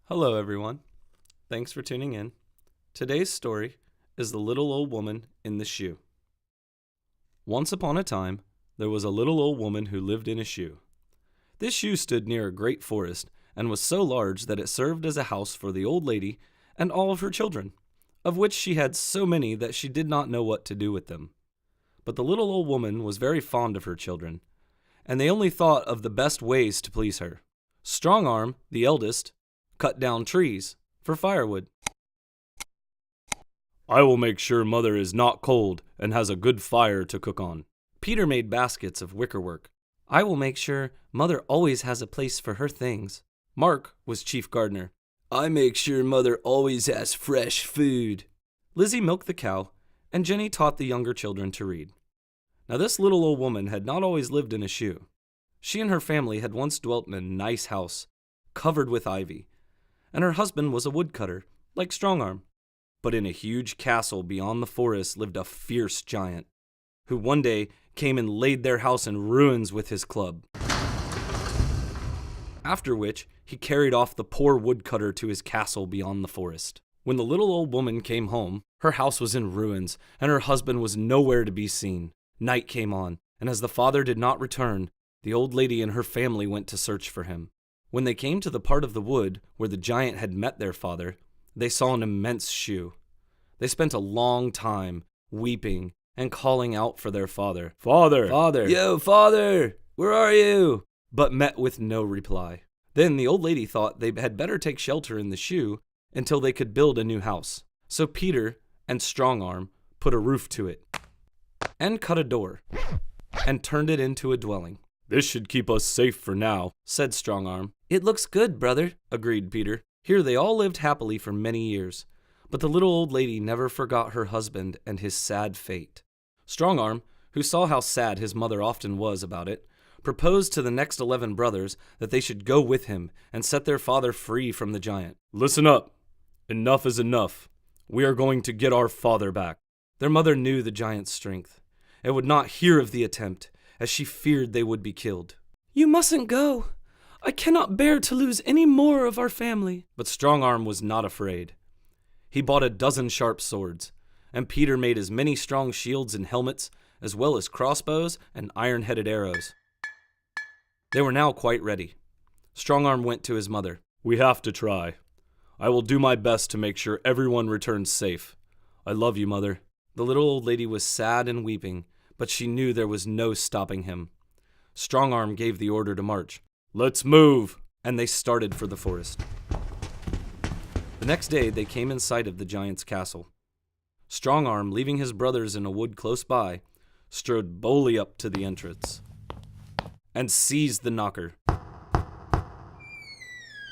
Hello, everyone. Thanks for tuning in. Today's story is The Little Old Woman in the Shoe. Once upon a time, there was a little old woman who lived in a shoe. This shoe stood near a great forest and was so large that it served as a house for the old lady and all of her children, of which she had so many that she did not know what to do with them. But the little old woman was very fond of her children, and they only thought of the best ways to please her. Strong Arm, the eldest, cut down trees for firewood. I will make sure Mother is not cold and has a good fire to cook on. Peter made baskets of wickerwork. I will make sure Mother always has a place for her things. Mark was chief gardener. I make sure Mother always has fresh food. Lizzie milked the cow, and Jenny taught the younger children to read. Now this little old woman had not always lived in a shoe. She and her family had once dwelt in a nice house, covered with ivy, and her husband was a woodcutter, like Strong Arm. But in a huge castle beyond the forest lived a fierce giant, who one day came and laid their house in ruins with his club. After which, he carried off the poor woodcutter to his castle beyond the forest. When the little old woman came home, her house was in ruins, and her husband was nowhere to be seen. Night came on, and as the father did not return, the old lady and her family went to search for him. When they came to the part of the wood where the giant had met their father, they saw an immense shoe. They spent a long time weeping and calling out for their father. Father! Father! Yo, father! Where are you? But met with no reply. Then the old lady thought they had better take shelter in the shoe until they could build a new house. So Peter and Strong Arm put a roof to it and cut a door and turned it into a dwelling. This should keep us safe for now, said Strong Arm. It looks good, brother, agreed Peter. Here they all lived happily for many years, but the little old lady never forgot her husband and his sad fate. Strong Arm, who saw how sad his mother often was about it, proposed to the next 11 brothers that they should go with him and set their father free from the giant. Listen up. Enough is enough. We are going to get our father back. Their mother knew the giant's strength and would not hear of the attempt, as she feared they would be killed. You mustn't go. I cannot bear to lose any more of our family. But Strong Arm was not afraid. He bought a dozen sharp swords, and Peter made as many strong shields and helmets, as well as crossbows and iron-headed arrows. They were now quite ready. Strong Arm went to his mother. We have to try. I will do my best to make sure everyone returns safe. I love you, Mother. The little old lady was sad and weeping, but she knew there was no stopping him. Strong Arm gave the order to march. Let's move! And they started for the forest. The next day they came in sight of the giant's castle. Strong Arm, leaving his brothers in a wood close by, strode boldly up to the entrance and seized the knocker.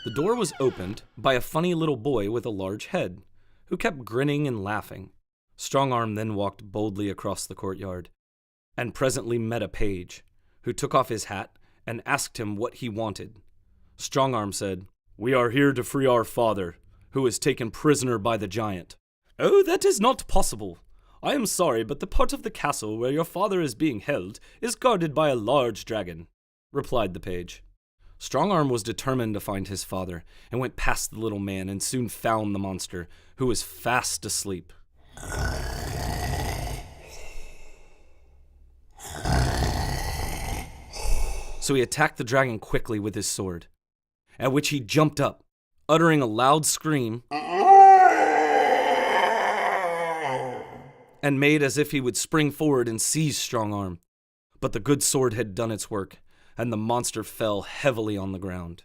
The door was opened by a funny little boy with a large head, who kept grinning and laughing. Strong Arm then walked boldly across the courtyard, and presently met a page, who took off his hat and asked him what he wanted. Strong Arm said, We are here to free our father, who was taken prisoner by the giant. Oh, that is not possible. I am sorry, but the part of the castle where your father is being held is guarded by a large dragon, replied the page. Strong Arm was determined to find his father, and went past the little man and soon found the monster, who was fast asleep. So he attacked the dragon quickly with his sword, at which he jumped up, uttering a loud scream, and made as if he would spring forward and seize Strong Arm. But the good sword had done its work, and the monster fell heavily on the ground.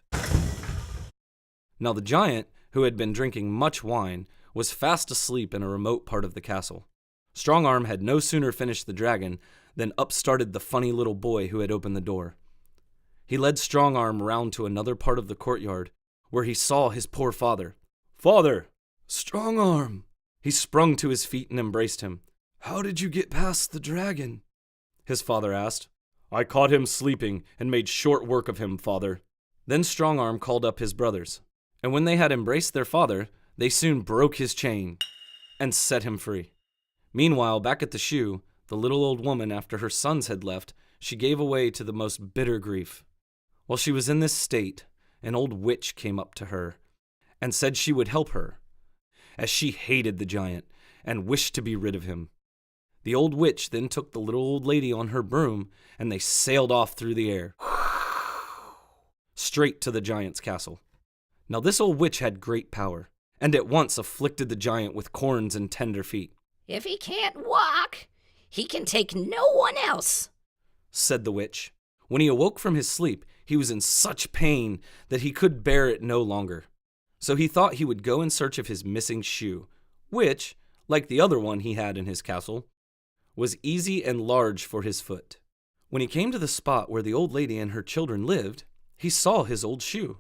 Now the giant, who had been drinking much wine, was fast asleep in a remote part of the castle. Strong Arm had no sooner finished the dragon than up started the funny little boy who had opened the door. He led Strong Arm round to another part of the courtyard, where he saw his poor father. Father! Strong Arm! He sprung to his feet and embraced him. How did you get past the dragon? His father asked. I caught him sleeping and made short work of him, father. Then Strong Arm called up his brothers, and when they had embraced their father, they soon broke his chain and set him free. Meanwhile, back at the shoe, the little old woman, after her sons had left, she gave way to the most bitter grief. While she was in this state, an old witch came up to her and said she would help her, as she hated the giant and wished to be rid of him. The old witch then took the little old lady on her broom, and they sailed off through the air, straight to the giant's castle. Now this old witch had great power, and at once afflicted the giant with corns and tender feet. "If he can't walk, he can take no one else," said the witch. When he awoke from his sleep, he was in such pain that he could bear it no longer. So he thought he would go in search of his missing shoe, which, like the other one he had in his castle, was easy and large for his foot. When he came to the spot where the old lady and her children lived, he saw his old shoe,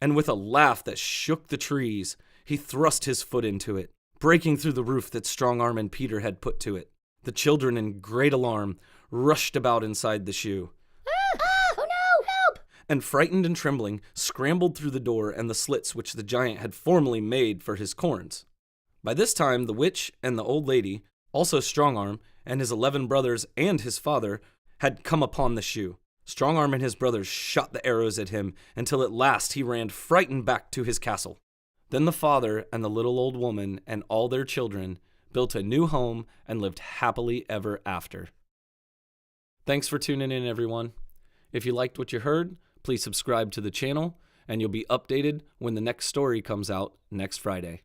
and with a laugh that shook the trees, he thrust his foot into it, breaking through the roof that Strong Arm and Peter had put to it. The children, in great alarm, rushed about inside the shoe. Oh no, help! And frightened and trembling, scrambled through the door and the slits which the giant had formerly made for his corns. By this time, the witch and the old lady, also Strong Arm, and his 11 brothers and his father, had come upon the shoe. Strong Arm and his brothers shot the arrows at him until at last he ran frightened back to his castle. Then the father and the little old woman and all their children built a new home and lived happily ever after. Thanks for tuning in, everyone. If you liked what you heard, please subscribe to the channel, and you'll be updated when the next story comes out next Friday.